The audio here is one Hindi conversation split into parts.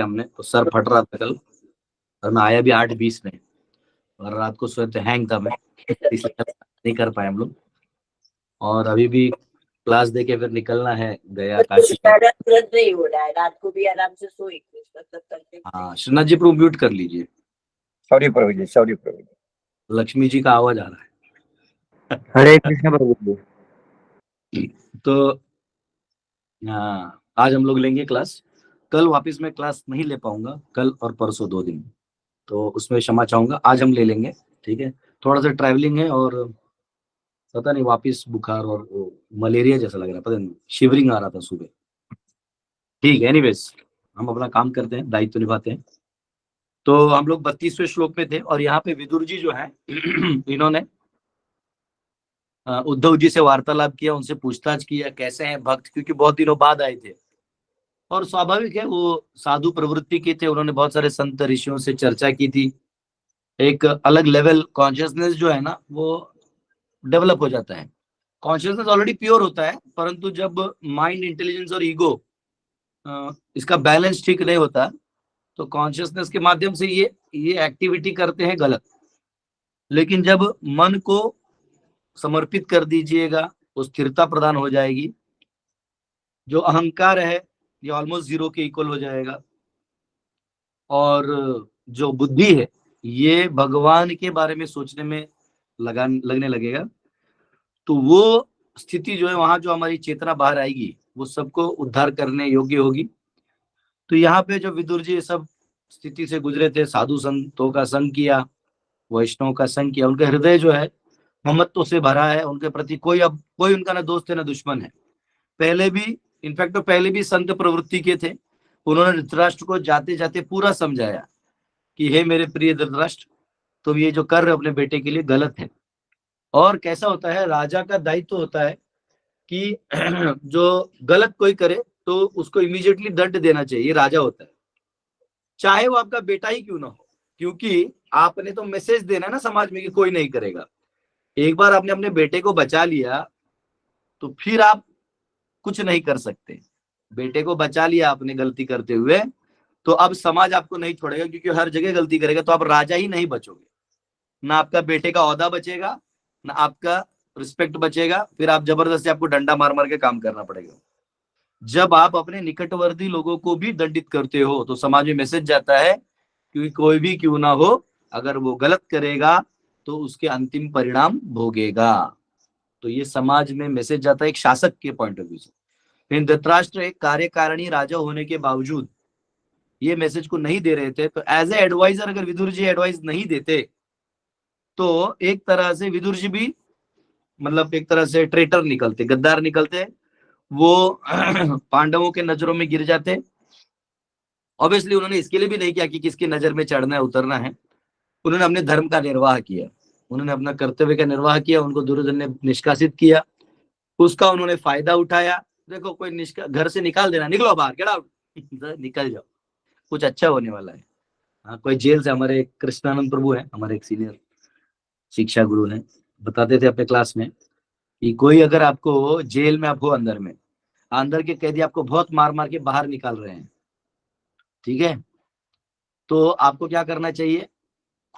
हमने तो सर फट रहा था कल, और मैं आया भी 8:20 में, और रात को सोए तो हैंग था मैं, इसलिए नहीं कर पाए हम लोग। और अभी भी क्लास दे के फिर निकलना है गया काशी। तुरंत नहीं हो रहा है, रात को भी आराम से सोए हाँ, श्रीनाथ जी प्रो म्यूट कर लीजिए। सॉरी प्रभु जी, सॉरी प्रभु जी। लक्ष्मी जी का आवाज आ रहा है। हरे कृष्ण प्रभु जी। तो हाँ, आज हम लोग लेंगे क्लास। कल वापस मैं क्लास नहीं ले पाऊंगा, कल और परसों 2 दिन, तो उसमें क्षमा चाहूंगा। आज हम ले लेंगे, ठीक है। थोड़ा सा ट्रैवलिंग है और पता नहीं वापस बुखार और वो मलेरिया जैसा लग रहा है, पता नहीं शिवरिंग आ रहा था सुबह। ठीक है, एनीवेज हम अपना काम करते हैं, दायित्व तो निभाते हैं। तो हम लोग 32वें श्लोक में थे, और यहाँ पे विदुर जी जो है इन्होंने उद्धव जी से वार्तालाप किया, उनसे पूछताछ किया कैसे हैं भक्त, क्योंकि बहुत दिनों बाद आए थे। और स्वाभाविक है, वो साधु प्रवृत्ति के थे, उन्होंने बहुत सारे संत ऋषियों से चर्चा की थी। एक अलग लेवल कॉन्शियसनेस जो है ना, वो डेवलप हो जाता है। कॉन्शियसनेस ऑलरेडी प्योर होता है, परंतु जब माइंड, इंटेलिजेंस और ईगो इसका बैलेंस ठीक नहीं होता, तो कॉन्शियसनेस के माध्यम से ये एक्टिविटी करते हैं गलत। लेकिन जब मन को समर्पित कर दीजिएगा, वो स्थिरता प्रदान हो जाएगी। जो अहंकार है ये ऑलमोस्ट जीरो के इक्वल हो जाएगा, और जो बुद्धि है ये भगवान के बारे में सोचने में लगने लगेगा। तो वो स्थिति जो है, वहां जो हमारी चेतना बाहर आएगी, वो सबको उद्धार करने योग्य होगी। तो यहाँ पे जो विदुर जी सब स्थिति से गुजरे थे, साधु संतों का संग किया, वैष्णव का संग किया, उनका हृदय जो है ममत्व से भरा है। उनके प्रति कोई उनका ना दोस्त है ना दुश्मन है। पहले भी, इनफैक्ट तो पहले भी संत प्रवृत्ति के थे। उन्होंने धृतराष्ट्र को जाते जाते पूरा समझाया कि हे मेरे प्रिय धृतराष्ट्र, तुम ये जो कर रहे हो अपने बेटे के लिए गलत है। और कैसा होता है, राजा का दायित्व होता है कि जो गलत कोई करे तो उसको इमीडिएटली दंड देना चाहिए, राजा होता है, चाहे वो आपका बेटा ही क्यों ना हो। क्योंकि आपने तो मैसेज देना है ना समाज में कि कोई नहीं करेगा। एक बार आपने अपने बेटे को बचा लिया तो फिर आप कुछ नहीं कर सकते। बेटे को बचा लिया आपने गलती करते हुए, तो अब समाज आपको नहीं छोड़ेगा, क्योंकि हर जगह गलती करेगा तो आप राजा ही नहीं बचोगे। ना आपका बेटे का ओहदा बचेगा, ना आपका रिस्पेक्ट बचेगा, फिर आप जबरदस्ती, आपको डंडा मार मार के काम करना पड़ेगा। जब आप अपने निकटवर्ती लोगों को भी दंडित करते हो तो समाज में मैसेज जाता है, क्योंकि कोई भी क्यों ना हो, अगर वो गलत करेगा तो उसके अंतिम परिणाम भोगेगा। तो ये समाज में मैसेज जाता है एक शासक के पॉइंट ऑफ व्यू से। लेकिन धृतराष्ट्र एक कार्यकारिणी राजा होने के बावजूद ये मैसेज को नहीं दे रहे थे। तो एज ए एडवाइजर अगर विदुर जी एडवाइस नहीं देते तो एक तरह से विदुर जी भी, मतलब एक तरह से ट्रेटर निकलते, गद्दार निकलते, वो पांडवों के नजरों में गिर जाते। ऑब्वियसली उन्होंने इसके लिए भी नहीं किया कि किसकी नजर में चढ़ना है उतरना है। उन्होंने अपने धर्म का निर्वाह किया, उन्होंने अपना कर्तव्य का निर्वाह किया। उनको दुर्योधन ने निष्कासित किया, उसका उन्होंने फायदा उठाया। देखो, कोई घर से निकाल देना, निकलो बाहर, गेट आउट, निकल जाओ, कुछ अच्छा होने वाला है। हाँ, कोई जेल से, हमारे कृष्णानंद प्रभु है, हमारे एक सीनियर शिक्षा गुरु हैं, बताते थे अपने क्लास में कि कोई अगर आपको जेल में, आप हो अंदर में, अंदर के कैदी आपको बहुत मार मार के बाहर निकाल रहे हैं, ठीक है, तो आपको क्या करना चाहिए,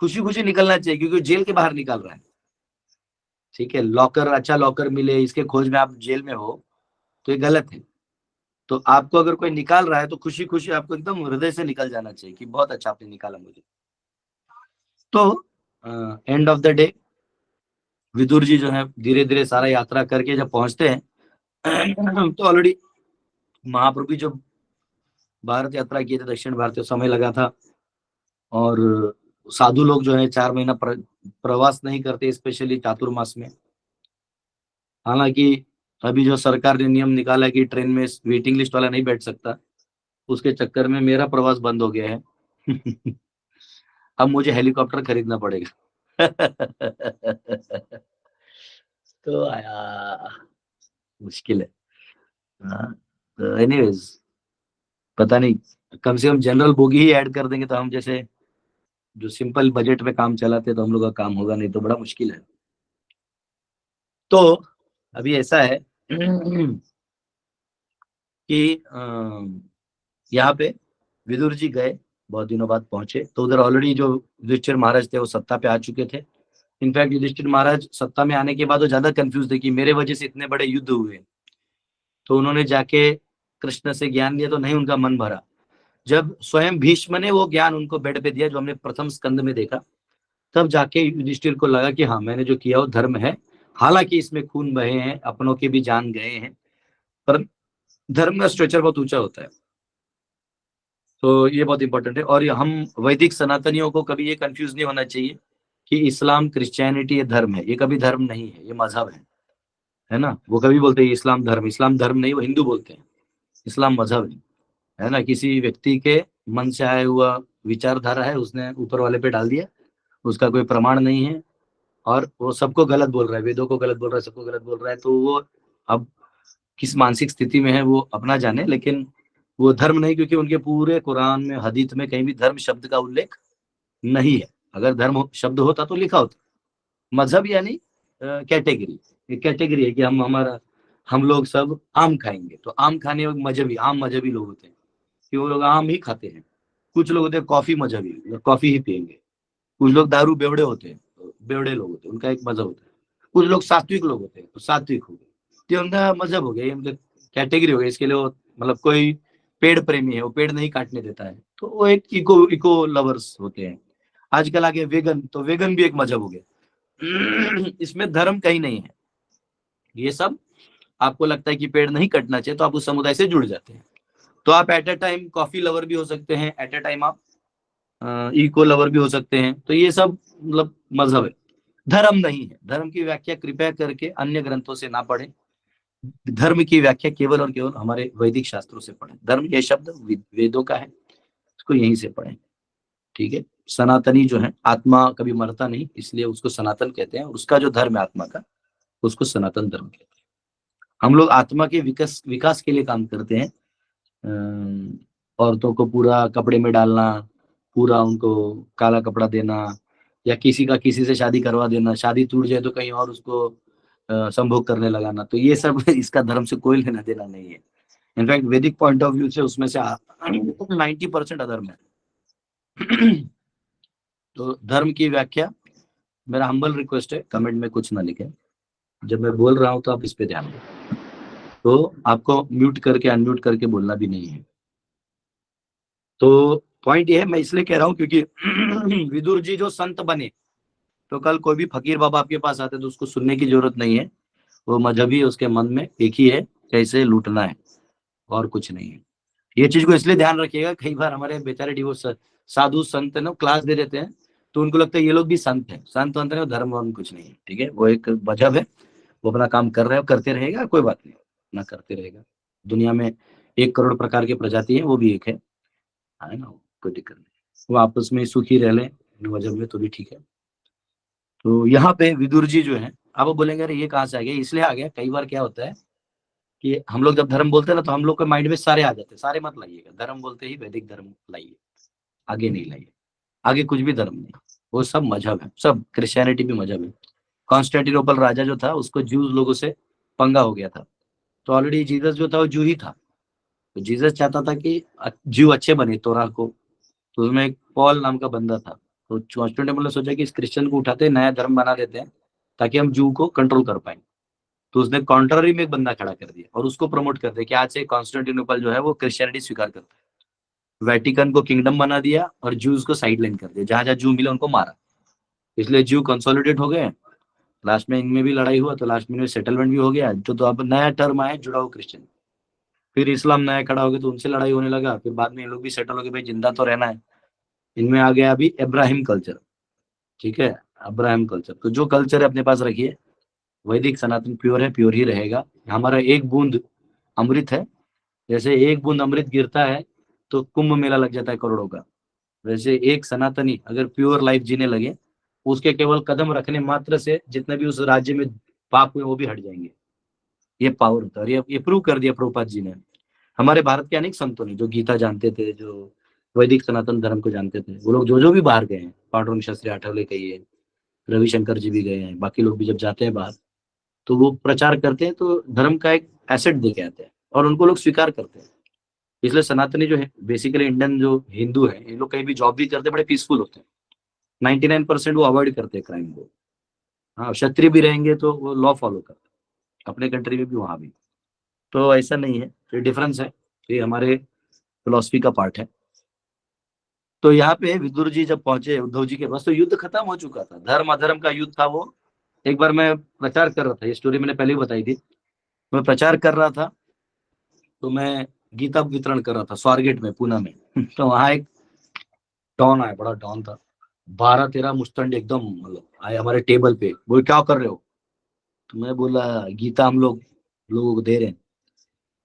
खुशी खुशी निकलना चाहिए, क्योंकि जेल के बाहर निकाल रहा है। ठीक है, लॉकर, अच्छा लॉकर मिले, इसके खोज में आप जेल में हो, तो ये गलत है। तो आपको अगर कोई निकाल रहा है तो खुशी खुशी आपको एकदम हृदय से निकल जाना चाहिए कि बहुत अच्छा आपने निकाला मुझे। तो end of the day Vidur ji जो है धीरे धीरे सारा यात्रा करके जब पहुंचते हैं तो ऑलरेडी महाप्रभु जो भारत यात्रा किए थे, दक्षिण भारत, समय लगा था। और साधु लोग जो है 4 महीना प्रवास नहीं करते, स्पेशली चातुर्मास में। हालांकि अभी जो सरकार ने नियम निकाला है कि ट्रेन में वेटिंग लिस्ट वाला नहीं बैठ सकता, उसके चक्कर में मेरा प्रवास बंद हो गया है। अब मुझे हेलीकॉप्टर खरीदना पड़ेगा। तो आया, मुश्किल है। हाँ, तो एनीवेज पता नहीं, कम से कम जनरल बोगी ही ऐड कर देंगे तो हम जैसे जो सिंपल बजट में काम चलाते तो हम लोग का काम होगा, नहीं तो बड़ा मुश्किल है। तो अभी ऐसा है कि यहाँ पे विदुर जी गए, बहुत दिनों बाद पहुंचे, तो उधर ऑलरेडी जो युधिष्ठिर महाराज थे वो सत्ता पे आ चुके थे। इनफैक्ट युधिष्ठिर महाराज सत्ता में आने के बाद वो ज्यादा कंफ्यूज थे कि मेरे वजह से इतने बड़े युद्ध हुए। तो उन्होंने जाके कृष्ण से ज्ञान लिया तो नहीं उनका मन भरा। जब स्वयं भीष्म ने वो ज्ञान उनको बेड पे दिया, जो हमने प्रथम स्कंद में देखा, तब जाके युधिष्ठिर को लगा कि हाँ, मैंने जो किया वो धर्म है। हालांकि इसमें खून बहे हैं, अपनों के भी जान गए हैं, पर धर्म का स्ट्रक्चर बहुत ऊंचा होता है। तो ये बहुत इंपॉर्टेंट है। और हम वैदिक सनातनियों को कभी ये कंफ्यूज नहीं होना चाहिए कि इस्लाम क्रिश्चियनिटी ये धर्म है। ये कभी धर्म नहीं है, ये मजहब है ना। वो कभी बोलते हैं इस्लाम धर्म नहीं, वो हिंदू बोलते हैं। इस्लाम मजहब है ना। किसी व्यक्ति के मन से आया हुआ विचारधारा है, उसने ऊपर वाले पे डाल दिया, उसका कोई प्रमाण नहीं है, और वो सबको गलत बोल रहा है, वेदों को गलत बोल रहा है, सबको गलत बोल रहा है। तो वो अब किस मानसिक स्थिति में है वो अपना जाने, लेकिन वो धर्म नहीं, क्योंकि उनके पूरे कुरान में, हदीस में कहीं भी धर्म शब्द का उल्लेख नहीं है। अगर धर्म शब्द होता तो लिखा होता। मजहब यानी कैटेगरी, एक कैटेगरी है कि हम लोग सब आम खाएंगे, तो आम खाने वाले मजहबी लोग होते हैं कि वो लोग आम ही खाते हैं। कुछ लोग होते हैं कॉफी मजहबी, कॉफी ही पियेंगे। कुछ लोग दारू बेवड़े होते हैं, तो बेवड़े लोग होते हैं, उनका एक मजहब होता है। कुछ लोग सात्विक लोग होते हैं, तो सात्विक हो गए, तो उनका मजहब हो गया, ये मतलब कैटेगरी हो गई। इसके लिए वो मतलब कोई पेड़ प्रेमी है, वो पेड़ नहीं काटने देता है, तो वो एक इको इको लवर्स होते हैं। आजकल आ गया वेगन, तो वेगन भी एक मजहब हो गया। इसमें धर्म कहीं नहीं है। ये सब आपको लगता है कि पेड़ नहीं कटना चाहिए, तो आप उस समुदाय से जुड़ जाते हैं। तो आप at a time coffee lover भी हो सकते हैं, एट ए टाइम आप इको लवर भी हो सकते हैं। तो ये सब मतलब मजहब है, धर्म नहीं है। धर्म की व्याख्या कृपया करके अन्य ग्रंथों से ना पढ़ें। धर्म की व्याख्या केवल और केवल हमारे वैदिक शास्त्रों से पढ़ें। धर्म ये शब्द वेदों का है, इसको यहीं से पढ़ें, ठीक है। सनातनी जो है, आत्मा कभी मरता नहीं, इसलिए उसको सनातन कहते हैं, और उसका जो धर्म है आत्मा का, उसको सनातन धर्म कहते हैं। हम लोग आत्मा के विकास विकास के लिए काम करते हैं। औरतों को पूरा कपड़े में डालना, पूरा उनको काला कपड़ा देना, या किसी का किसी से शादी करवा देना, शादी टूट जाए तो कहीं और उसको संभोग करने लगाना, तो ये सब इसका धर्म से कोई लेना देना नहीं है। इनफैक्ट वैदिक पॉइंट ऑफ व्यू से उसमें से 90% अधर्म है। तो धर्म की व्याख्या, मेरा हम्बल रिक्वेस्ट है, कमेंट में कुछ ना लिखें। जब मैं बोल रहा हूं तो आप इस पे ध्यान दें। तो आपको म्यूट करके अनम्यूट करके बोलना भी नहीं है। तो पॉइंट ये है, मैं इसलिए कह रहा हूं क्योंकि विदुर जी जो संत बने, तो कल कोई भी फकीर बाबा आपके पास आते तो उसको सुनने की जरूरत नहीं है। वो मजहबी, उसके मन में एक ही है, कैसे लूटना है, और कुछ नहीं है। ये चीज को इसलिए ध्यान रखिएगा, कई बार हमारे बेचारे डिवोर्स साधु संत है ना, क्लास दे देते हैं, तो उनको लगता है ये लोग भी संत हैं। संत वंत है, धर्म वर्म कुछ नहीं है, ठीक है। वो एक मजहब है, वो अपना काम कर रहा है, करते रहेगा, कोई बात नहीं, अपना करते रहेगा। दुनिया में 1 करोड़ प्रकार की प्रजाति है, वो भी एक है ना, कोई दिक्कत नहीं। वो आपस में सुखी रह लें मजहब में, तो भी ठीक है। तो यहाँ पे विदुर जी जो है, अब वो बोलेंगे अरे ये कहाँ से आ गया, इसलिए आ गया। कई बार क्या होता है कि हम लोग जब धर्म बोलते हैं ना, तो हम लोग के माइंड में सारे आ जाते हैं। सारे मत लाइएगा, धर्म बोलते ही वैदिक धर्म लाइए, आगे नहीं लाइए। आगे कुछ भी धर्म नहीं, वो सब मजहब है, सब क्रिश्चियनिटी भी मजहब है। कॉन्स्टेंटिनोपल राजा जो था, उसको ज्यूज लोगों से पंगा हो गया था। तो ऑलरेडी जीसस जो था वो जू ही था। तो जीसस चाहता था कि ज्यू अच्छे बने तोरा को। तो उसमें एक पॉल नाम का बंदा था। तो कॉन्स्टेंटिनोपल ने सोचा कि इस क्रिश्चियन को उठाते नया धर्म बना देते हैं, ताकि हम जू को कंट्रोल कर पाए। तो उसने कॉन्ट्ररी में एक बंदा खड़ा कर दिया और उसको प्रमोट कर दिया कि आज से कॉन्स्टेंटिनोपल जो है वो क्रिश्चियनिटी स्वीकार करता है। वेटिकन को किंगडम बना दिया और जूस को साइड लाइन कर दिया, जहां जहां जू मिले उनको मारा। इसलिए जू कंसोलिडेट हो गए। लास्ट में इनमें भी लड़ाई हुआ, तो लास्ट में इनमें सेटलमेंट भी हो गया। तो अब नया टर्म आया, जुड़ाओ क्रिश्चियन। फिर इस्लाम नया खड़ा हो गया, तो उनसे लड़ाई होने लगा। फिर बाद में इन लोग भी सेटल हो गए, भाई जिंदा तो रहना है। इनमें आ गया अभी इब्राहिम कल्चर, ठीक है, अब्राहम कल्चर। तो जो कल्चर है अपने पास रखिए, वैदिक सनातन प्योर है, प्योर ही रहेगा। हमारा एक बूंद अमृत है। जैसे एक बूंद अमृत गिरता है तो कुंभ मेला लग जाता है करोड़ों का। वैसे एक सनातनी अगर प्योर लाइफ जीने लगे, उसके केवल कदम रखने मात्र से जितने भी उस राज्य में पाप हुए वो भी हट जाएंगे। ये पावर होता है, और ये प्रूव कर दिया प्रभुपाद जी ने। हमारे भारत के अनेक संतों ने, जो गीता जानते थे, जो वैदिक सनातन धर्म को जानते थे, वो लोग जो जो भी बाहर गए हैं, पांडुरंग शास्त्री आठवले कहिए, रविशंकर जी भी गए हैं, बाकी लोग भी जब जाते हैं बाहर, तो वो प्रचार करते हैं, तो धर्म का एक एसेट दे के आते हैं और उनको लोग स्वीकार करते हैं। इसलिए सनातनी जो है बेसिकली इंडियन जो हिंदू है, ये लोग कहीं भी जॉब भी करते बड़े पीसफुल होते हैं। 99% वो अवॉइड करते हैं क्राइम को। हाँ, क्षत्रिय भी रहेंगे तो वो लॉ फॉलो करते हैं, अपने कंट्री में भी वहां भी। तो ऐसा नहीं है, ये डिफरेंस है, ये हमारे फिलोसफी का पार्ट है। तो यहाँ पे विदुर जी जब पहुंचे उद्धव जी के पास, तो युद्ध खत्म हो चुका था, धर्म अधर्म का युद्ध था वो। एक बार मैं प्रचार कर रहा था, ये स्टोरी मैंने पहले भी बताई थी। मैं प्रचार कर रहा था, तो मैं गीता वितरण कर रहा था स्वारगेट में, पूना में। तो वहां एक डॉन आया, बड़ा डॉन था, 12-13 मुस्टंड एकदम, मतलब आए हमारे टेबल पे, बोले क्या कर रहे हो? तो मैं बोला गीता हम लोगों को दे रहे हैं।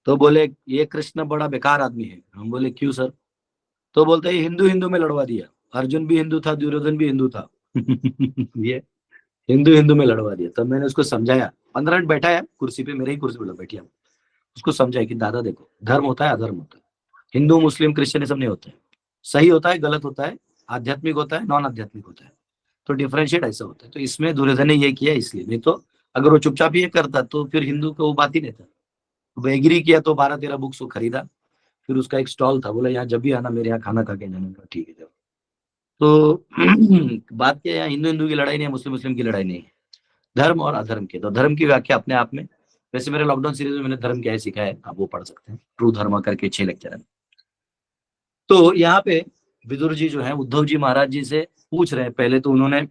तो बोले ये कृष्ण बड़ा बेकार आदमी है। हम बोले क्यों सर? तो बोलते ये हिंदू हिंदू में लड़वा दिया, अर्जुन भी हिंदू था, दुर्योधन भी हिंदू था। ये हिंदू हिंदू में लड़वा दिया। तब मैंने उसको समझाया, 15 मिनट बैठा है कुर्सी पे, मेरे ही कुर्सी पे बैठिया, उसको समझाया कि दादा देखो, धर्म होता है अधर्म होता है, हिंदू मुस्लिम क्रिश्चियन ये सब नहीं होता है, सही होता है गलत होता है, आध्यात्मिक होता है नॉन आध्यात्मिक होता है, तो डिफरेंशिएट ऐसा होता है। तो इसमें दुर्योधन ने ये किया इसलिए, नहीं तो अगर वो चुपचाप ये करता तो फिर हिंदू को वो बात ही नहीं था। वो एग्री किया तो 12-13 बुक्स को खरीदा। फिर उसका एक स्टॉल था, बोला यहाँ जब भी आना मेरे यहाँ खाना खा के जाना। ठीक है जब। तो बात क्या है, यहाँ हिंदू हिंदू की लड़ाई नहीं है, मुस्लिम मुस्लिम की लड़ाई नहीं है, धर्म और अधर्म की। तो धर्म की व्याख्या अपने आप में, वैसे मेरे लॉकडाउन सीरीज में मैंने धर्म क्या है सिखाया है, आप वो पढ़ सकते हैं, ट्रू धर्म करके 6 लेक्चर है। तो यहाँ पे विदुर जी जो है उद्धव जी महाराज जी से पूछ रहे हैं। पहले तो उन्होंने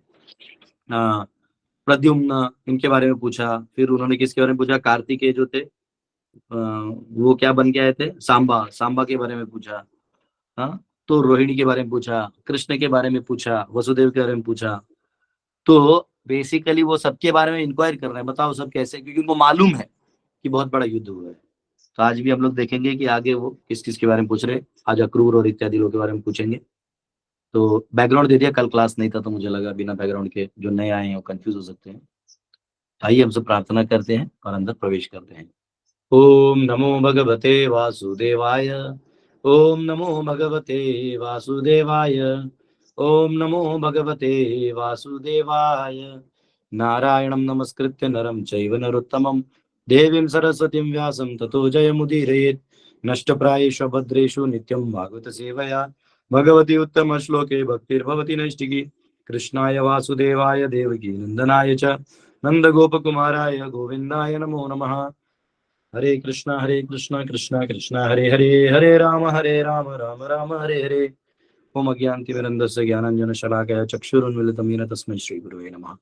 प्रद्युम्न इनके बारे में पूछा, फिर उन्होंने किसके बारे में पूछा, कार्तिकेय जो थे, वो क्या बन के आए थे, सांबा, सांबा के बारे में पूछा। हाँ, तो रोहिणी के बारे में पूछा, कृष्ण के बारे में पूछा, वसुदेव के बारे में पूछा। तो बेसिकली वो सबके बारे में इंक्वायर कर रहे हैं, बताओ सब कैसे, क्योंकि उनको मालूम है कि बहुत बड़ा युद्ध हुआ है। तो आज भी हम लोग देखेंगे कि आगे वो किस किस के बारे में पूछ रहे हैं। आज अक्रूर और इत्यादि लोगों के बारे में पूछेंगे। तो बैकग्राउंड दे दिया, कल क्लास नहीं था तो मुझे लगा बिना बैकग्राउंड के जो नए आए हैं वो कंफ्यूज हो सकते हैं। आइए हम सब प्रार्थना करते हैं और अंदर प्रवेश करते हैं। ओम नमो भगवते वासुदेवाय। ओम नमो भगवते वासुदेवाय। ओम नमो भगवते वासुदेवाय। नारायणं नमस्कृत्य नरं चैव नरोत्तमं देवीं सरस्वतीं व्यासं ततो जयमुदीरयेत्। नष्टप्रायेषु भद्रेषु नित्यं भागवत सेवया भगवती उत्तम श्लोके भक्तिर्भवति नैष्टिकी। कृष्णाय वासुदेवाय देवकी नंदनाय च नंदगोपकुमाराय गोविन्दाय नमो नमः। हरे कृष्णा कृष्णा कृष्णा हरे हरे, हरे राम राम राम हरे हरे। ओम अज्ञानतिमिरन्धस्य ज्ञानाञ्जनशलाकया चक्षुरुन्मीलितं येन तस्मै श्रीगुरुवे नमः।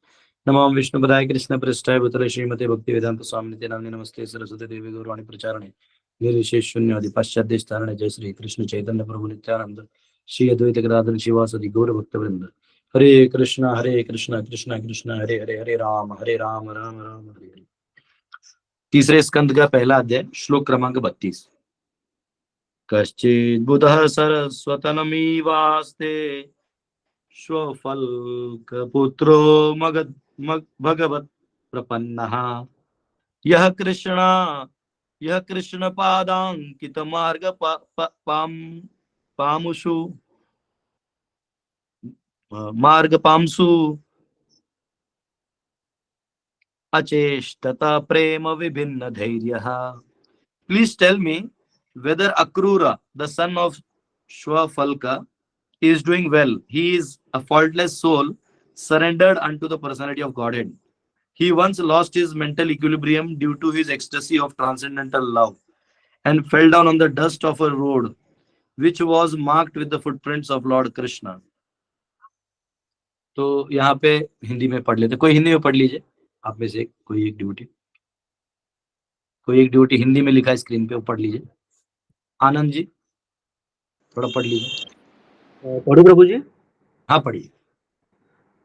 नमो विष्णुपदाय कृष्णप्रेष्ठाय भूतले श्रीमते भक्तिवेदान्तस्वामिनिते नाम्ने नमस्ते सरस्वती देवी गौरवाणी प्रचारणे निर्विशेष शून्यवादी पाश्चात्यस्थारणे। जय श्री कृष्ण चैतन्य प्रभु नित्यानंद श्री अद्वैत गदाधर शिवासदि गौर भक्तवृंद। हरे कृष्णा कृष्णा कृष्णा हरे हरे, हरे राम राम राम हरे हरे। तीसरे स्कंद का पहला अध्याय, श्लोक क्रमांक 32। कश्चित् बुधः सरस्वतनमीवास्ते स्वफल्कपुत्रो भगवत् प्रपन्नः। यः कृष्ण पादांकित मार्ग पामुषु मार्ग पामसु अचेष्टता प्रेम विभिन्न धैर्यः। Please tell me whether Akrura, the son of Shwafalka, is doing well. He is a faultless soul, surrendered unto the personality of Godhead. He once lost his mental equilibrium due to his ecstasy of transcendental love and fell down on the dust of a road which was marked with the footprints of Lord Krishna. तो यहाँ पे हिंदी में पढ़ लेते, कोई हिंदी में पढ़ लीजिए आप में से कोई एक ड्यूटी हिंदी में लिखा है स्क्रीन पे, वो पढ़ लीजिए। आनंद जी थोड़ा पढ़ लीजिए। पढ़ू प्रभु जी? हाँ पढ़िए।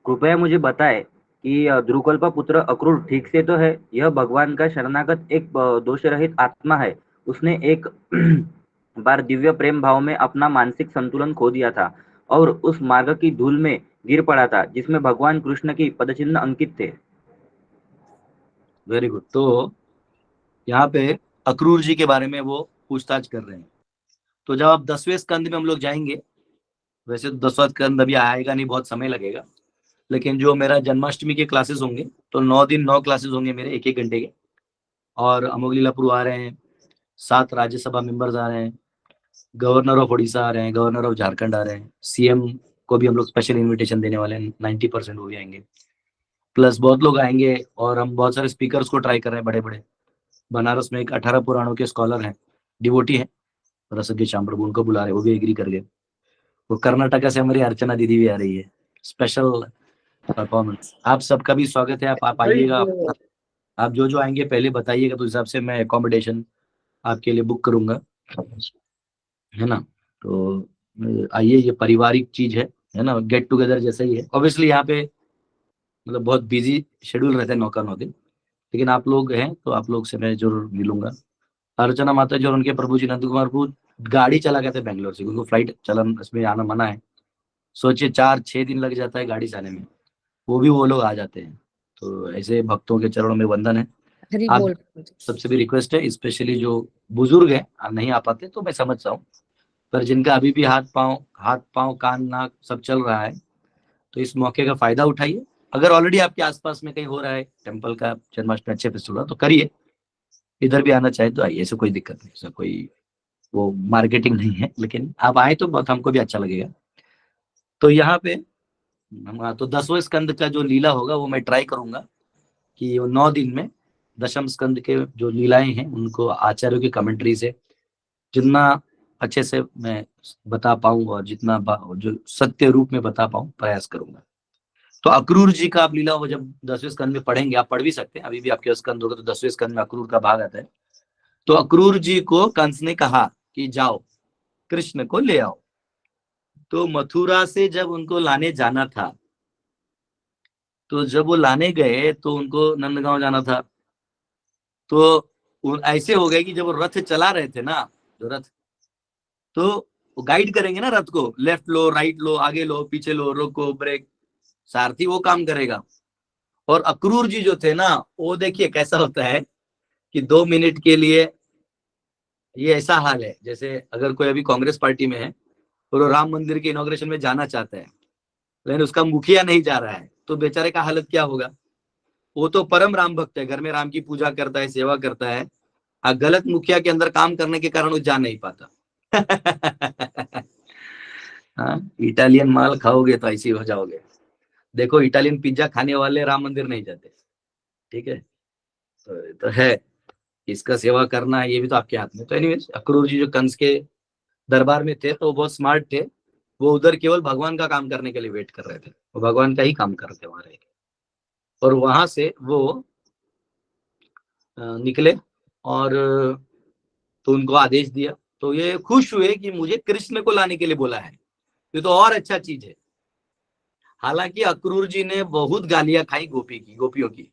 कृपया मुझे बताएं कि ध्रुवकल्प पुत्र अक्रूर ठीक से तो है? यह भगवान का शरणागत एक दोष रहित आत्मा है। उसने एक बार दिव्य प्रेम भाव में अपना मानसिक संतुलन खो दिया था और उस मार्ग की धूल में गिर पड़ा था जिसमें भगवान कृष्ण की पदचिन्ह अंकित थे। Very good. तो यहाँ पे अक्रूर जी के बारे में वो पूछताछ कर रहे हैं। तो जब आप 10वें स्कंद में हम लोग जाएंगे, वैसे तो 10वां स्कंद अभी आएगा नहीं, बहुत समय लगेगा, लेकिन जो मेरा जन्माष्टमी के क्लासेस होंगे तो 9 दिन 9 क्लासेस होंगे मेरे 1-1 घंटे के। और अमोघ लीलापुर आ रहे हैं, 7 राज्यसभा मेंबर्स आ रहे हैं, गवर्नर ऑफ उड़ीसा आ रहे हैं, गवर्नर ऑफ झारखंड आ रहे हैं, सीएम को भी हम लोग स्पेशल इनविटेशन देने वाले हैं, 90% वो भी आएंगे, प्लस बहुत लोग आएंगे। और हम बहुत सारे स्पीकर्स को ट्राई कर रहे हैं बड़े बड़े। बनारस में एक 18 पुराणों के स्कॉलर हैं, डिवोटी हैं, रसज्ञ श्याम प्रभु, उनको बुला रहे हैं, वो भी एग्री कर गए। वो कर्नाटका से हमारी अर्चना दीदी भी आ रही है, स्पेशल परफॉर्मेंस। आप सबका भी स्वागत है, आप आइएगा। आप जो जो आएंगे पहले बताइएगा, तो उस हिसाब से मैं अकोमोडेशन आपके लिए बुक करूंगा, है ना। तो आइए, ये पारिवारिक चीज है ना, गेट टुगेदर जैसा ही है। ऑब्वियसली यहाँ पे मतलब बहुत बिजी शेड्यूल रहता है 9 का 9 दिन, लेकिन आप लोग हैं तो आप लोग से मैं जरूर मिलूंगा। अर्चना माता जी और उनके प्रभु जी नंद कुमार को गाड़ी चला गए थे बेंगलोर से, क्योंकि फ्लाइट चलन इसमें आना मना है। सोचिए 4-6 दिन लग जाता है गाड़ी से आने में, वो भी वो लोग आ जाते हैं। तो ऐसे भक्तों के चरणों में वंदन है। हरि आप बोल। सबसे भी रिक्वेस्ट है, स्पेशली जो बुजुर्ग हैं नहीं आ पाते, तो मैं समझता हूँ, पर जिनका अभी भी हाथ पांव कान नाक सब चल रहा है, तो इस मौके का फायदा उठाइए। अगर ऑलरेडी आपके आसपास में कहीं हो रहा है टेम्पल का जन्माष्टमी अच्छे फेस्टिवल, तो करिए। इधर भी आना चाहे तो आइए, ऐसे कोई दिक्कत नहीं, ऐसा कोई वो मार्केटिंग नहीं है, लेकिन आप आए तो बहुत हमको भी अच्छा लगेगा। तो यहाँ पे तो 10वें स्कंद का जो लीला होगा वो मैं ट्राई करूंगा कि वो 9 दिन में दशम स्कंद के जो लीलाएं हैं उनको आचार्यों की कमेंट्री से जितना अच्छे से मैं बता पाऊं और जितना जो सत्य रूप में बता पाऊं प्रयास करूंगा। तो अक्रूर जी का आप लीला वो जब 10वें स्कंद में पढ़ेंगे, आप पढ़ भी सकते हैं, अभी भी आपके स्कंद होगा तो 10वें स्कंद में अक्रूर का भाग आता है। तो अक्रूर जी को कंस ने कहा कि जाओ कृष्ण को ले आओ। तो मथुरा से जब उनको लाने जाना था, तो जब वो लाने गए तो उनको नंदगांव जाना था। तो ऐसे हो गए कि जब वो रथ चला रहे थे ना, जो रथ, तो वो गाइड करेंगे ना रथ को, लेफ्ट लो राइट लो आगे लो पीछे लो रोको ब्रेक, सारथी वो काम करेगा। और अक्रूर जी जो थे ना, वो देखिए कैसा होता है कि 2 मिनट के लिए, ये ऐसा हाल है जैसे अगर कोई अभी कांग्रेस पार्टी में है और वो राम मंदिर के इनॉग्रेशन में जाना चाहता है, लेकिन उसका मुखिया नहीं जा रहा है, तो बेचारे का हालत क्या होगा। वो तो परम राम भक्त है, घर में राम की पूजा करता है, सेवा करता है, गलत मुखिया के अंदर काम करने के कारण वो जा नहीं पाता। हाँ, इटालियन माल खाओगे तो ऐसे हो जाओगे। देखो इटालियन पिज्जा खाने वाले राम मंदिर नहीं जाते, ठीक है। तो है, इसका सेवा करना है, ये भी तो आपके हाथ में। तो एनीवेज, अक्रूर जी जो कंस के दरबार में थे तो वो बहुत स्मार्ट थे, वो उधर केवल भगवान का काम करने के लिए वेट कर रहे थे, वो भगवान का ही काम कर रहे थे वहां रह के। और वहां से वो निकले और तो उनको आदेश दिया, तो ये खुश हुए कि मुझे कृष्ण को लाने के लिए बोला है, ये तो और अच्छा चीज है। हालांकि अक्रूर जी ने बहुत गालियां खाई गोपियों की,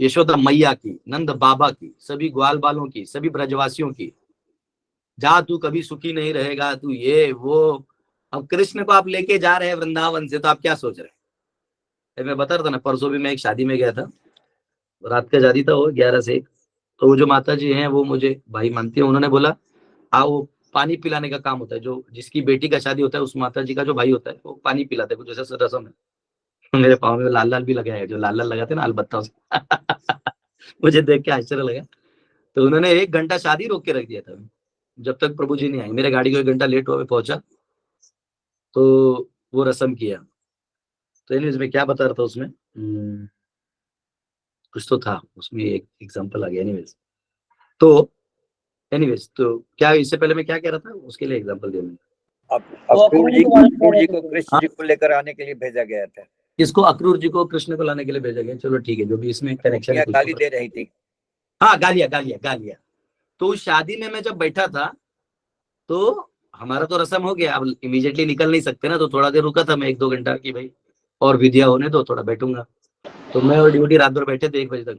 यशोदा मैया की, नंद बाबा की, सभी ग्वाल बालों की, सभी ब्रजवासियों की। जा तू कभी सुखी नहीं रहेगा, तू ये वो। अब कृष्ण को आप लेके जा रहे हैं वृंदावन से, तो आप क्या सोच रहे हैं। मैं बता रहा था ना, परसों भी मैं एक शादी में गया था, रात का शादी था, वो 11 से 1। तो वो जो माता जी हैं वो मुझे भाई मानती है, उन्होंने बोला आओ, पानी पिलाने का काम होता है, जो जिसकी बेटी का शादी होता है उस माता जी का जो भाई होता है वो पानी पिलाते हैं, कुछ ऐसा रसम है। मेरे पाँव में लाल लाल भी लगा है, जो लाल लाल लगाते ना अलबत्ता से। मुझे देख के आश्चर्य लगा। तो उन्होंने 1 घंटा शादी रोक के रख दिया था, जब तक प्रभु जी नहीं आए। मेरे गाड़ी को 1 घंटा लेट हुआ, मैं पहुंचा तो वो रसम किया। तो एनीवेज मैं क्या बता रहा था उसमें, कुछ तो था उसमें, एक एग्जांपल आ गया। एनीवेज तो क्या, इससे पहले मैं क्या कह रहा था, उसके लिए एग्जांपल दिया मैंने। अक्रूर जी को कृष्ण जी को लेकर आने के लिए भेजा गया था। इसको अक्रूर जी को कृष्ण को लाने के लिए भेजा गया, चलो ठीक है, जो भी इसमें कनेक्शन है। गाली दे रही थी। हाँ, गालियां। तो उस शादी में मैं जब बैठा था तो हमारा तो रस्म हो गया, अब इमीडिएटली निकल नहीं सकते ना, तो थोड़ा देर रुका था मैं 1-2 घंटा की भाई और विधिया होने दो, थोड़ा बैठूंगा। तो मैं और ड्यूटी रात भर बैठे थे 1 बजे तक।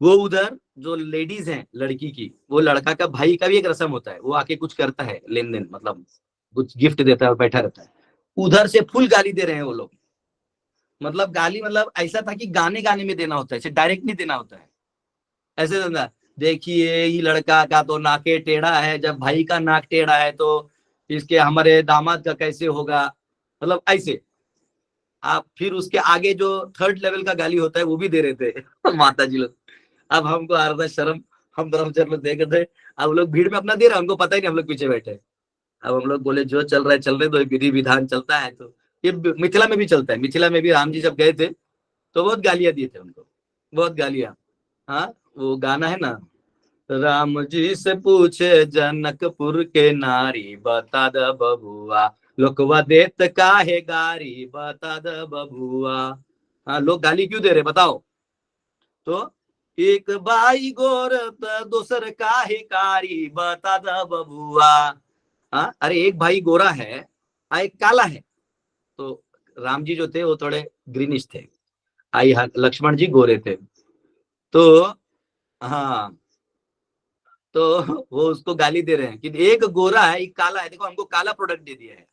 वो उधर जो लेडीज हैं लड़की की, वो लड़का का भाई का भी एक रस्म होता है, वो आके कुछ करता है लेन देन, मतलब कुछ गिफ्ट देता है और बैठा रहता है। उधर से फुल गाली दे रहे हैं वो लोग, मतलब गाली, मतलब ऐसा था कि गाने में देना होता है, डायरेक्ट नहीं देना होता है, ऐसे देना। देखिए ये लड़का का तो नाके टेढ़ा है, जब भाई का नाक टेढ़ा है तो इसके हमारे दामाद का कैसे होगा, मतलब ऐसे। आप फिर उसके आगे जो 3rd लेवल का गाली होता है वो भी दे रहे थे माता जी लोग। अब हमको आ रहा था शर्म, हम ब्रह्मचर्य लोग देख रहे थे, अब लोग भीड़ में अपना दे रहे हैं, उनको पता ही नहीं हम लोग पीछे बैठे। अब हम लोग बोले जो चल रहा है चलने दो, विधि विधान चलता है। तो ये मिथिला में भी चलता है, मिथिला में भी राम जी जब गए थे तो बहुत गालियां दिए थे उनको, बहुत गालियां। हाँ, वो गाना है ना, राम जी से पूछे जनकपुर के नारी, बता द बबुआ लोकवा देत काहे गारी, बता द बबुआ। हाँ, लोग गाली क्यों दे रहे बताओ। तो एक बाई गोर दूसर काहे कारी, बता द बबुआ। हाँ, अरे एक भाई गोरा है, एक काला है। तो राम जी जो थे वो थोड़े ग्रीनिश थे, आई लक्ष्मण जी गोरे थे। तो हाँ, तो वो उसको गाली दे रहे हैं कि एक गोरा है एक काला है, देखो हमको काला प्रोडक्ट दे दिया है।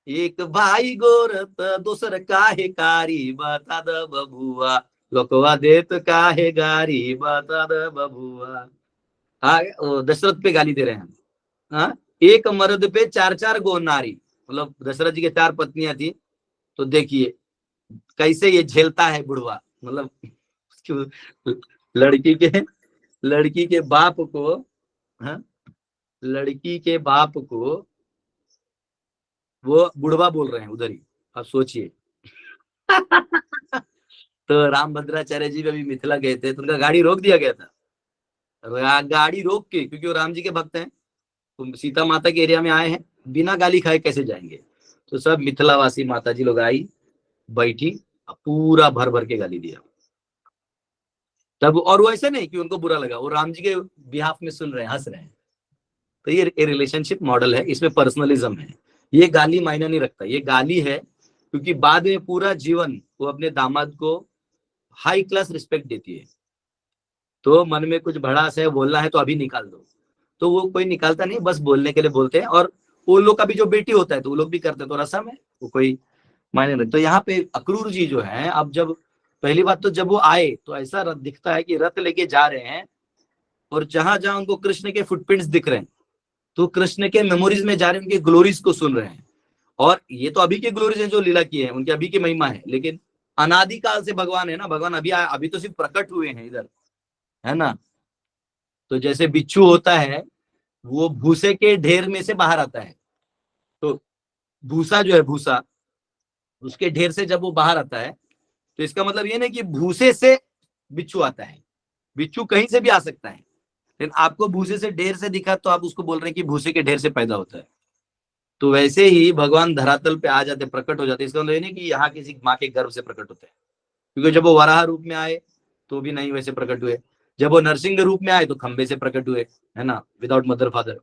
एक भाई गोर दूसर काहे कारी, बता द बबुआ लोकवा देत काहे गारी, बता द बबुआ। हाँ, वो दशरथ पे गाली दे रहे हैं। हाँ, एक मर्द पे चार चार गो नारी, मतलब दशरथ जी के 4 पत्नियां थी। तो देखिए कैसे ये झेलता है बुढ़वा, मतलब लड़की के लड़की के बाप को, हाँ, लड़की के बाप को वो बुढ़वा बोल रहे हैं उधर ही, आप सोचिए। तो रामभद्राचार्य जी अभी मिथिला गए थे तो उनका गाड़ी रोक दिया गया था। गाड़ी रोक के, क्योंकि वो राम जी के भक्त हैं, तो सीता माता के एरिया में आए हैं, बिना गाली खाए कैसे जाएंगे। तो सब मिथिलावासी माता जी लोग आई, बैठी, पूरा भर भर के गाली दिया तब। और वो ऐसे नहीं कि उनको बुरा लगा, वो राम जी के बिहाफ में सुन रहे हैं, हंस रहे हैं। तो ये रिलेशनशिप मॉडल है, इसमें पर्सनलिज्म है। ये गाली मायने नहीं रखता, ये गाली है क्योंकि बाद में पूरा जीवन वो अपने दामाद को हाई क्लास रिस्पेक्ट देती है। तो मन में कुछ भड़ास है, बोलना है तो अभी निकाल दो, तो वो कोई निकालता नहीं, बस बोलने के लिए बोलते हैं। और वो लोग का भी जो बेटी होता है तो वो लोग भी करते हैं, तो रसम है, वो कोई मायने नहीं। तो यहाँ पे अक्रूर जी जो है, अब जब पहली बात तो जब वो आए तो ऐसा रथ दिखता है कि रथ लेके जा रहे हैं, और जहां जहां उनको कृष्ण के फुटप्रिंट्स दिख रहे हैं तो कृष्ण के मेमोरीज में जा रहे हैं, उनके ग्लोरीज को सुन रहे हैं। और ये तो अभी के ग्लोरीज हैं जो लीला की है, उनकी अभी की महिमा है, लेकिन अनादिकाल से भगवान है ना, भगवान अभी अभी तो सिर्फ प्रकट हुए हैं इधर, है ना। तो जैसे बिच्छू होता है, वो भूसे के ढेर में से बाहर आता है। तो भूसा जो है, भूसा उसके ढेर से जब वो बाहर आता है तो इसका मतलब ये नहीं कि भूसे से बिच्छू आता है, बिच्छू कहीं से भी आ सकता है। लेकिन आपको भूसे से ढेर से दिखा तो आप उसको बोल रहे हैं कि भूसे के ढेर से पैदा होता है। तो वैसे ही भगवान धरातल पे आ जाते, प्रकट हो जाते, इसका मतलब ये नहीं कि यहाँ किसी माँ के गर्भ से प्रकट होते हैं। क्योंकि जब वो वराह रूप में आए तो भी नहीं वैसे प्रकट हुए, जब वो नरसिंह रूप में आए तो खंबे से प्रकट हुए, है ना, विदाउट मदर फादर।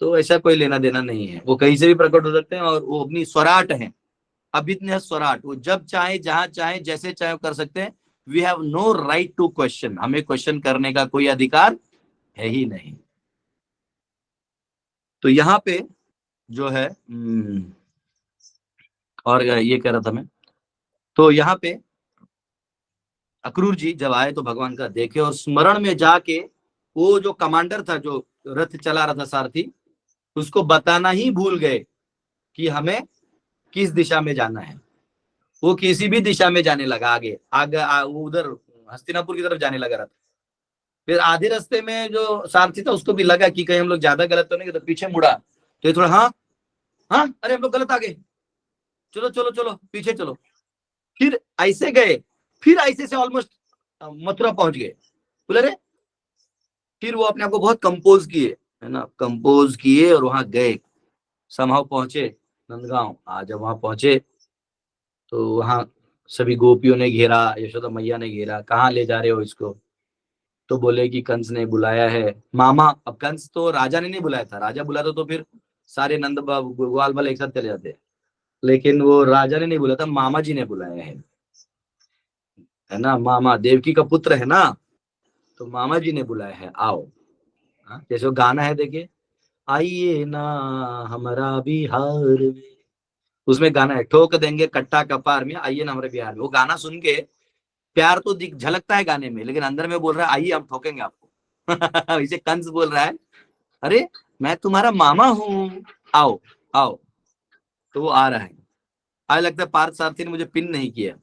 तो ऐसा कोई लेना देना नहीं है, वो कहीं से भी प्रकट हो सकते हैं, और वो अपनी स्वराट है, अभिज्ञ स्वराट, वो जब चाहे जहां चाहे जैसे चाहे कर सकते हैं। We have no right to question, हमें क्वेश्चन करने का कोई अधिकार है ही नहीं। तो यहाँ पे जो है और ये कह रहा था मैं, तो यहाँ पे अक्रूर जी जब आए तो भगवान का देखे, और स्मरण में जाके वो जो कमांडर था, जो रथ चला रहा था सारथी, उसको बताना ही भूल गए कि हमें किस दिशा में जाना है। वो किसी भी दिशा में जाने लगा, आगे आगे वो उधर हस्तिनापुर की तरफ जाने लगा रहा था। फिर आधे रास्ते में जो सारथी था उसको भी लगा कि कहीं हम लोग ज्यादा गलत तो नहीं, तो पीछे मुड़ा। तो ये थोड़ा हाँ हाँ, अरे हम लोग गलत आ गए, चलो चलो चलो पीछे चलो। फिर ऐसे गए, फिर ऐसे से ऑलमोस्ट मथुरा पहुंच गए। बोले रे, फिर वो अपने आप को बहुत कंपोज किए, है ना, कंपोज किए और वहां गए, समहाउ पहुंचे नंदगांव। जब वहां पहुंचे तो वहां सभी गोपियों ने घेरा, यशोदा मैया ने घेरा, कहाँ ले जा रहे हो इसको। तो बोले कि कंस ने बुलाया है मामा। अब कंस तो राजा ने नहीं बुलाया था, राजा बुलाता तो फिर सारे नंद ग्वाल वाले एक साथ चले जाते, लेकिन वो राजा ने नहीं बुलाया था, मामा जी ने बुलाया है ना, मामा देवकी का पुत्र है ना, तो मामा जी ने बुलाया है, आओ। जैसे वो गाना है देखिए, आइए ना हमारा बिहार में, उसमें गाना है, ठोक देंगे कट्टा कपार में, आइए ना हमारे बिहार में। वो गाना सुन के प्यार तो झलकता है गाने में, लेकिन अंदर में बोल रहा है आइए हम ठोकेंगे आपको। इसे कंस बोल रहा है, अरे मैं तुम्हारा मामा हूँ, आओ आओ। तो वो आ रहा है। आज लगता है पार्थ सारथी ने मुझे पिन नहीं किया,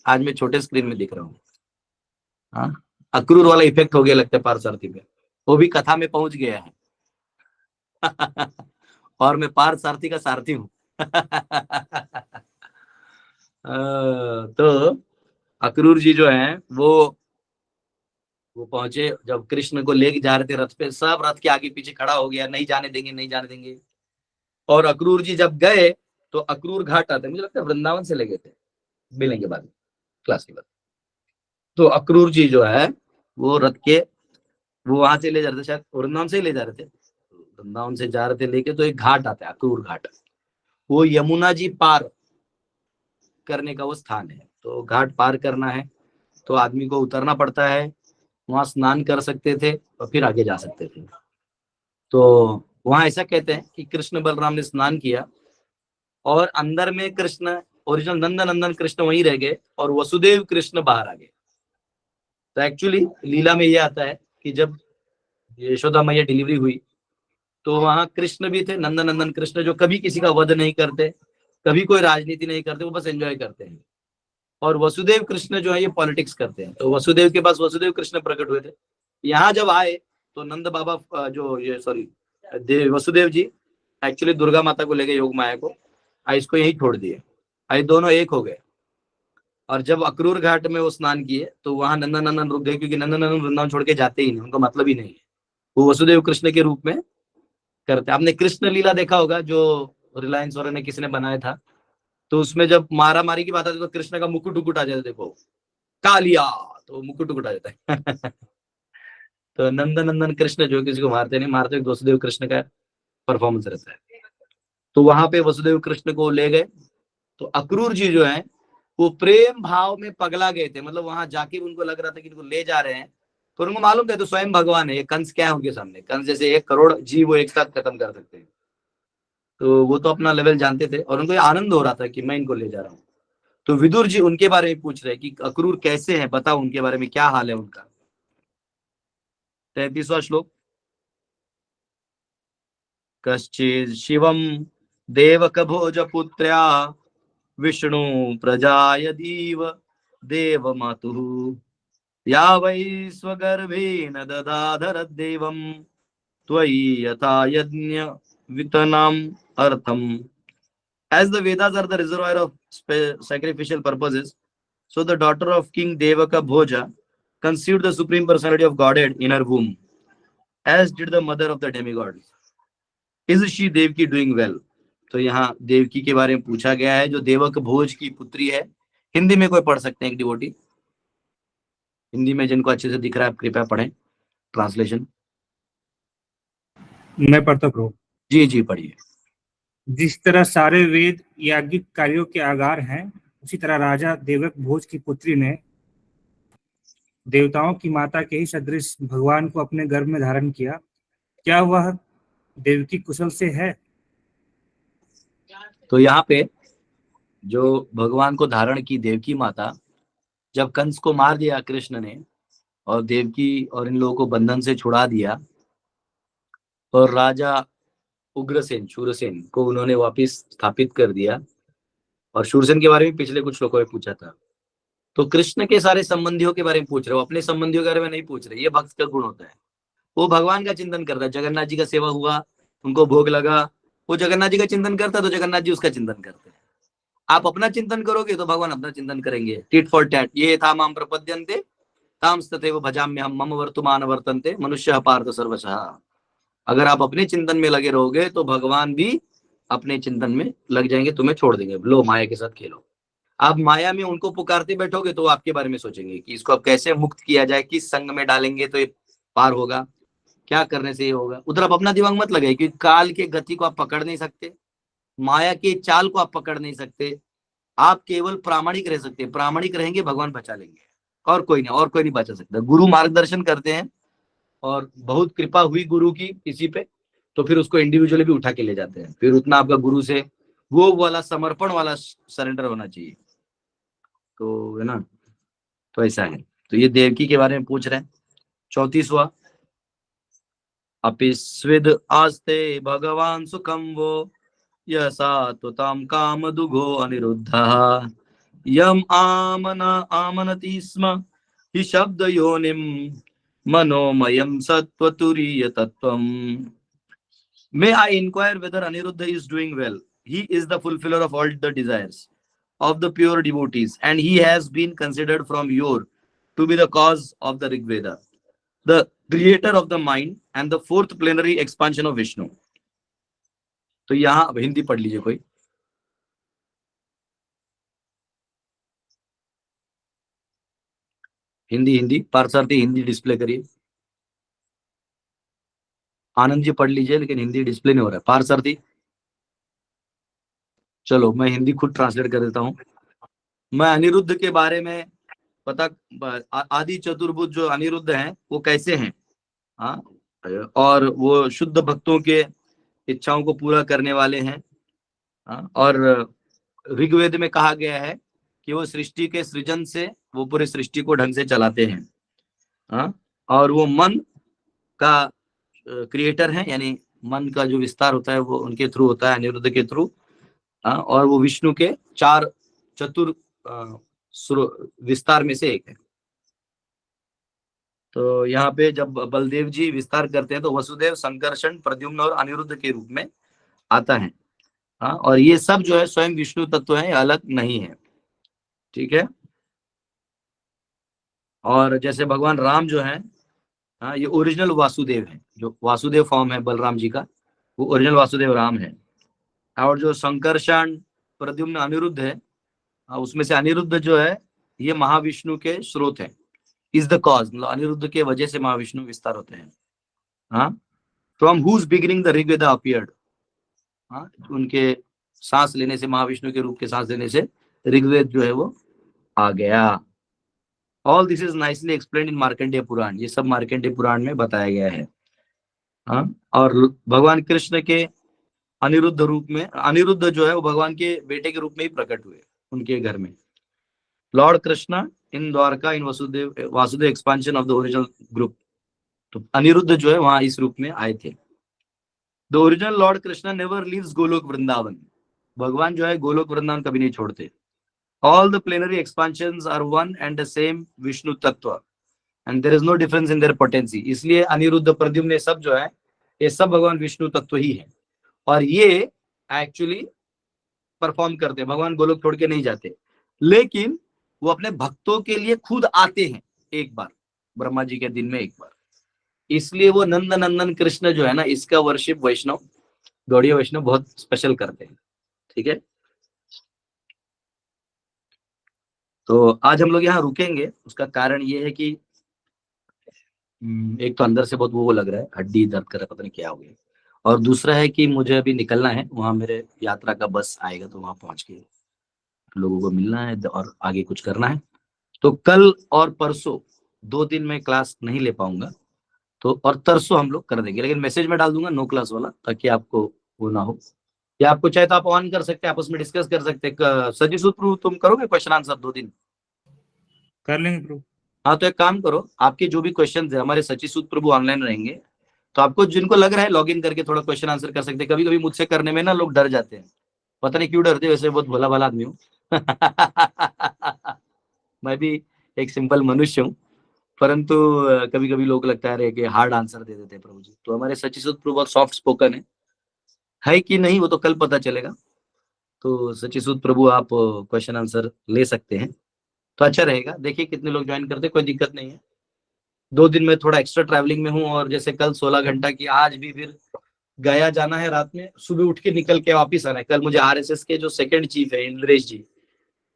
आज मैं छोटे स्क्रीन में दिख रहा हूँ। हाँ, अक्रूर वाला इफेक्ट हो गया लगता है पार्थसारथी पे, वो भी कथा में पहुंच गया है। और मैं पार्थसारथी का सारथी हूँ। तो अक्रूर जी जो है वो पहुंचे, जब कृष्ण को लेके जा रहे थे रथ पे, सब रथ के आगे पीछे खड़ा हो गया, नहीं जाने देंगे नहीं जाने देंगे। और अक्रूर जी जब गए तो अक्रूर घाट आते, मुझे लगता है वृंदावन से ले गए थे, मिलेंगे बाद में क्लास के बाद। तो अक्रूर जी जो है वो रथ के, वो वहां से ले जा रहे थे, शायद वृंदावन से ही ले जा रहे थे, वृंदावन से जा रहे थे लेके, तो एक घाट आता है अक्रूर घाट, वो यमुना जी पार करने का वो स्थान है। तो घाट पार करना है तो आदमी को उतरना पड़ता है, वहां स्नान कर सकते थे और फिर आगे जा सकते थे। तो वहां ऐसा कहते हैं कि कृष्ण बलराम ने स्नान किया और अंदर में कृष्ण, ओरिजिनल नंदन नंदन कृष्ण वहीं रह गए और वसुदेव कृष्ण बाहर आ गए। तो एक्चुअली लीला में ये आता है कि जब यशोदा मैया डिलीवरी हुई तो वहां कृष्ण भी थे, नंदन नंदन कृष्ण, जो कभी किसी का वध नहीं करते, कभी कोई राजनीति नहीं करते, वो बस एंजॉय करते हैं। और वसुदेव कृष्ण जो है ये पॉलिटिक्स करते हैं। तो वसुदेव के पास वसुदेव कृष्ण प्रकट हुए थे। यहाँ जब आए तो नंद बाबा जो ये सॉरी वसुदेव जी एक्चुअली दुर्गा माता को लेके योग माया को इसको यही छोड़ दिए, आई दोनों एक हो गए। और जब अक्रूर घाट में वो स्नान किए तो वहां नंदन नंदन रुक गए, क्योंकि नंदन नंदन वृंदावन छोड़ के जाते ही नहीं, उनको मतलब ही नहीं है, वो वसुदेव कृष्ण के रूप में करते। आपने कृष्ण लीला देखा होगा जो रिलायंस वाले ने किसी ने बनाया था, तो उसमें जब मारा मारी की बात आती है तो कृष्ण का मुकुट उकुट आ जाता है, देखो कालिया, तो मुकुट उकुट आ जाता है। तो नंदन नंदन कृष्ण जो किसी को मारते नहीं, मारते वसुदेव कृष्ण का परफॉर्मेंस रहता है। तो वहां पे वसुदेव कृष्ण को ले गए। तो अक्रूर जी जो है वो प्रेम भाव में पगला गए थे, मतलब वहां जाके उनको लग रहा था कि इनको ले जा रहे हैं, तो उनको मालूम था तो स्वयं भगवान है, ये कंस क्या है उनके सामने, कंस जैसे 1 करोड़ जीव वो एक साथ खत्म कर सकते हैं। तो वो तो अपना लेवल जानते थे और उनको ये आनंद हो रहा था कि मैं इनको ले जा रहा हूँ। तो विदुर जी उनके बारे में पूछ रहे कि अक्रूर कैसे हैं, बताओ उनके बारे में, क्या हाल है उनका। 33वां श्लोक। कश्चित् शिवम देवक भोज पुत्र्या विष्णु प्रजायदीव देव मातुः या वै स्वगर्भेण ददाधर देवम त्वयि यथा यज्ञ वितनाम अर्थम। As the Vedas are the reservoir of sacrificial purposes, so the daughter of King Devaka Bhoja conceived the supreme personality of Godhead in her womb, as did the mother of the demigods. Is she Devaki doing well? तो यहाँ देवकी के बारे में पूछा गया है, जो देवक भोज की पुत्री है। हिंदी में कोई पढ़ सकते हैं एक डिवोटी, हिंदी में जिनको अच्छे से दिख रहा है कृपया पढ़ें ट्रांसलेशन। मैं पढ़ता प्रभु। जी जी पढ़िए। जिस तरह सारे वेद याज्ञिक कार्यों के आगार हैं, उसी तरह राजा देवक भोज की पुत्री ने देवताओं की माता के ही सदृश भगवान को अपने गर्भ में धारण किया। क्या वह देवकी कुशल से है? तो यहाँ पे जो भगवान को धारण की देवकी माता, जब कंस को मार दिया कृष्ण ने और देवकी और इन लोगों को बंधन से छुड़ा दिया, और राजा उग्रसेन शूरसेन को उन्होंने वापिस स्थापित कर दिया। और शूरसेन के बारे में पिछले कुछ लोगों ने पूछा था। तो कृष्ण के सारे संबंधियों के बारे में पूछ रहे हो, अपने संबंधियों के बारे में नहीं पूछ रहे। ये भक्त का गुण होता है, वो भगवान का चिंतन करता है। जगन्नाथ जी का सेवा हुआ, उनको भोग लगा, वो जगन्नाथ जी का चिंतन करता है तो जगन्नाथ जी उसका चिंतन करते हैं। आप अपना चिंतन करोगे तो भगवान अपना चिंतन करेंगे। टिट फॉर टैट, ये था माम प्रपद्यन्ते ताम तथैव भजाम्यहम् मम वर्तमान वर्तन्ते मनुष्य पार्थ सर्वशः। अगर आप अपने चिंतन में लगे रहोगे तो भगवान भी अपने चिंतन में लग जाएंगे, तुम्हें छोड़ देंगे, लो माया के साथ खेलो। आप माया में उनको पुकारते बैठोगे तो आपके बारे में सोचेंगे कि इसको अब कैसे मुक्त किया जाए, किस संग में डालेंगे तो ये पार होगा, क्या करने से ये होगा। उधर आप अपना दिमाग मत लगाइए, क्योंकि काल के गति को आप पकड़ नहीं सकते, माया के चाल को आप पकड़ नहीं सकते। आप केवल प्रामाणिक रह सकते हैं, प्रामाणिक रहेंगे भगवान बचा लेंगे, और कोई नहीं बचा सकता। गुरु मार्गदर्शन करते हैं और बहुत कृपा हुई गुरु की किसी पे, तो फिर उसको इंडिविजुअली भी उठा के ले जाते हैं। फिर उतना आपका गुरु से वो वाला समर्पण वाला सरेंडर होना चाहिए, तो है ना। तो ऐसा है। तो ये देवकी के बारे में पूछ रहे हैं। 34वां। अपि स्विद आस्ते भगवान सुखम वो यसा तो ताम काम दुघो अनिरुद्धः यम आमनति स्म हि शब्द योनिम मनोमयम सत्वतुरीय तत्वम. May I inquire whether Aniruddha is doing well? He is the fulfiller of all the desires of the pure devotees, and he has been considered from yore to be the cause of the Rig Veda, the creator of the mind, and the fourth plenary expansion of Vishnu. तो यहाँ हिंदी पढ़ लीजिए कोई. हिंदी पार्थसारथी हिंदी डिस्प्ले करिए. आनंद जी पढ़ लीजिए, लेकिन हिंदी डिस्प्ले नहीं हो रहा है. पार्थसारथी, चलो मैं हिंदी खुद ट्रांसलेट कर देता हूँ. मैं अनिरुद्ध के बारे में पता, आदि चतुर्भुज जो अनिरुद्ध हैं वो कैसे हैं, हाँ, और वो शुद्ध भक्तों के इच्छाओं को पूरा करने वाले हैं, हाँ, और ऋग्वेद में कहा गया है कि वो सृष्टि के सृजन से वो पूरे सृष्टि को ढंग से चलाते हैं, हाँ, और वो मन का क्रिएटर है, यानी मन का जो विस्तार होता है वो उनके थ्रू होता है, अनिरुद्ध के थ्रू, और वो विष्णु के चार चतुर विस्तार में से एक है. तो यहाँ पे जब बलदेव जी विस्तार करते हैं तो वसुदेव, संकर्षण, प्रद्युम्न और अनिरुद्ध के रूप में आता है, हाँ, और ये सब जो है स्वयं विष्णु तत्व है, अलग नहीं है. ठीक है. और जैसे भगवान राम जो है, हाँ, ये ओरिजिनल वासुदेव है, जो वासुदेव फॉर्म है बलराम जी का, वो ओरिजिनल वासुदेव राम है. और जो संकर्षण, प्रद्युम्न, अनिरुद्ध है, उसमें से अनिरुद्ध जो है ये महाविष्णु के स्रोत है, इज द कॉज, मतलब अनिरुद्ध के वजह से महाविष्णु विस्तार होते हैं, हाँ, from whose beginning the Rigveda appeared, हाँ, उनके सांस लेने से, महाविष्णु के रूप के सांस लेने से ऋग्वेद जो है वो आ गया. All this is nicely explained in Markandeya Purana, ये सब मार्कंडेय पुराण में बताया गया है, हाँ. और भगवान कृष्ण के अनिरुद्ध रूप में, अनिरुद्ध जो है वो भगवान के बेटे के रूप में ही प्रकट हुए उनके घर में. Lord Krishna in Dwarka in Vasudev expansion of the original group. तो अनिरुद्ध जो है वहां इस रूप में आए थे. The original lord Krishna never leaves Golok Vrindavan. भगवान जो है गोलोक वृंदावन कभी नहीं छोड़ते. All the plenary expansions are one and the same Vishnu tattva and there is no difference in their potency. इसलिए अनिरुद्ध, प्रद्युम्न सब जो है ये सब भगवान विष्णु तत्व ही है, और ये एक्चुअली परफॉर्म करते हैं. भगवान गोलोक छोड़ के नहीं जाते, लेकिन वो अपने भक्तों के लिए खुद आते हैं एक बार, ब्रह्मा जी के दिन में एक बार. इसलिए वो नंद नंदन कृष्ण जो है ना, इसका वर्शिप वैष्णव, गौड़ीय वैष्णव बहुत स्पेशल करते हैं. ठीक है. तो आज हम लोग यहाँ रुकेंगे. उसका कारण ये है कि एक तो अंदर से बहुत वो लग रहा है, हड्डी दर्द कर रहा है, पता नहीं क्या हो गया, और दूसरा है कि मुझे अभी निकलना है, वहां मेरे यात्रा का बस आएगा, तो वहां पहुंच के लोगों को मिलना है और आगे कुछ करना है. तो कल और परसों 2 दिन में क्लास नहीं ले पाऊंगा, तो और तरसों हम लोग कर देंगे, लेकिन मैसेज में डाल दूंगा नो क्लास वाला, ताकि आपको वो ना हो. या आपको चाहे तो आप ऑन कर सकते हैं, आपस में डिस्कस कर सकते हैं. सजी सूत्र तुम करोगे क्वेश्चन आंसर 2 दिन? कर लेंगे प्रभु. हाँ, तो एक काम करो, आपके जो भी क्वेश्चन है हमारे सची सूत्र प्रभु ऑनलाइन रहेंगे, तो आपको जिनको लग रहा है लॉग इन करके थोड़ा क्वेश्चन आंसर कर सकते हैं. कभी कभी मुझसे करने में ना लोग डर जाते हैं, पता नहीं क्यों डरते, वैसे बहुत भला भला आदमी हूँ. मैं भी एक सिंपल मनुष्य हूँ, परंतु कभी कभी लोग लगता है कि हार्ड आंसर दे देते हैं प्रभु जी. तो हमारे सची सूत्र प्रभु बहुत सॉफ्ट स्पोकन है कि नहीं वो तो कल पता चलेगा. तो सची सूत्र प्रभु आप क्वेश्चन आंसर ले सकते हैं, तो अच्छा रहेगा. देखिए कितने लोग ज्वाइन करते, कोई दिक्कत नहीं है. 2 दिन में थोड़ा एक्स्ट्रा ट्रैवलिंग में हूँ, और जैसे कल 16 घंटा की, आज भी फिर गया जाना है, रात में सुबह उठ के निकल के वापिस आना है. कल मुझे आरएसएस के जो सेकंड चीफ है इंद्रेश जी,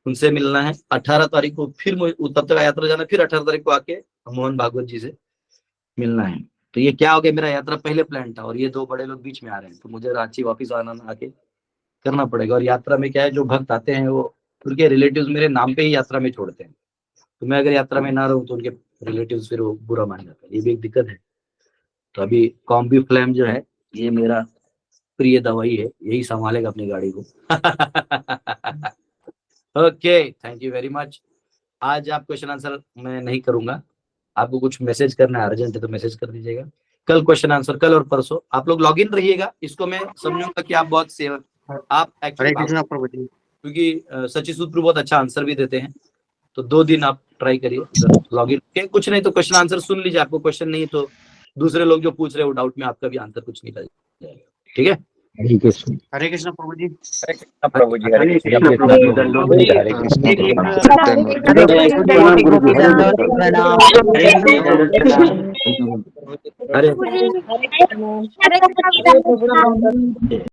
उनसे मिलना है. 18 तारीख को फिर तब तक यात्रा जाना, फिर 18 तारीख को आके मोहन भागवत जी से मिलना है. तो ये क्या हो गया, मेरा यात्रा पहले प्लान था और ये 2 बड़े लोग बीच में आ रहे हैं, तो मुझे रांची वापिस आना आके करना पड़ेगा. और यात्रा में क्या है, जो भक्त आते हैं वो उनके रिलेटिव्स मेरे नाम पे ही यात्रा में छोड़ते हैं, तो मैं अगर यात्रा में ना रहूं तो उनके रिलेटिव्स फिर वो बुरा मान जाता है. ये भी एक दिक्कत है. तो अभी कॉम्बी फ्लैम जो है ये मेरा प्रिय दवाई है, यही संभालेगा अपनी गाड़ी को. Okay, thank you very much. आज आप क्वेश्चन आंसर मैं नहीं करूंगा, आपको कुछ मैसेज करना है अर्जेंट है तो मैसेज कर दीजिएगा. कल क्वेश्चन आंसर, कल और परसों आप लोग लॉग इन रहिएगा. इसको मैं समझूंगा कि आप बहुत सेवक, आप एक्चुअली, क्योंकि सची सूत्र बहुत अच्छा आंसर भी देते हैं, तो 2 दिन आप ट्राई करिए लॉग इन, कुछ नहीं तो क्वेश्चन आंसर सुन लीजिए, आपको क्वेश्चन नहीं तो दूसरे लोग जो पूछ रहे हैं वो डाउट में आपका भी आंसर कुछ निकल जाएगा, ठीक है। हरे कृष्ण। हरे कृष्ण प्रभु जी। हरे कृष्ण प्रभु जी, हरे कृष्ण हरे प्रभु जी। कृष्ण। हरे कृष्ण। एक- एक- प्रणाम गुरुजी। प्रणाम। अरे हरे कृष्ण।